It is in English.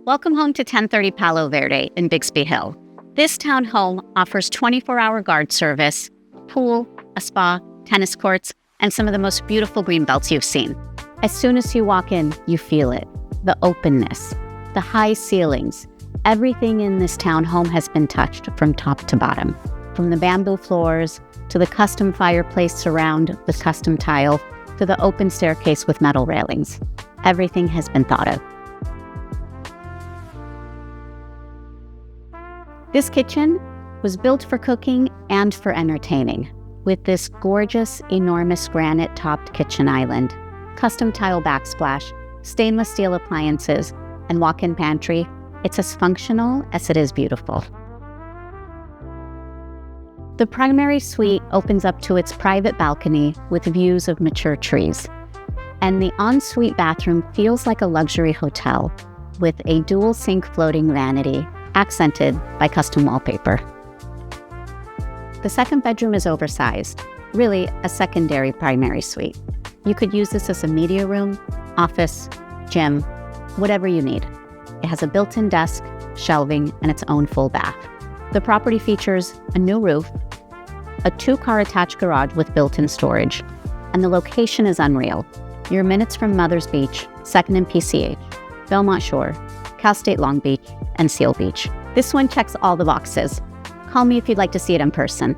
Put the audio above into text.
Welcome home to 1030 Palo Verde in Bixby Hill. This townhome offers 24-hour guard service, pool, a spa, tennis courts, and some of the most beautiful green belts you've seen. As soon as you walk in, you feel it. The openness, the high ceilings. Everything in this townhome has been touched from top to bottom. From the bamboo floors, to the custom fireplace surround with custom tile, to the open staircase with metal railings. Everything has been thought of. This kitchen was built for cooking and for entertaining, with this gorgeous, enormous granite-topped kitchen island, custom tile backsplash, stainless steel appliances, and walk-in pantry. It's as functional as it is beautiful. The primary suite opens up to its private balcony with views of mature trees, and the ensuite bathroom feels like a luxury hotel with a dual sink floating vanity accented by custom wallpaper. The second bedroom is oversized, really a secondary primary suite. You could use this as a media room, office, gym, whatever you need. It has a built-in desk, shelving, and its own full bath. The property features a new roof, a 2-car attached garage with built-in storage, and the location is unreal. You're minutes from Mother's Beach, 2nd and PCH, Belmont Shore, Cal State Long Beach, and Seal Beach. This one checks all the boxes. Call me if you'd like to see it in person.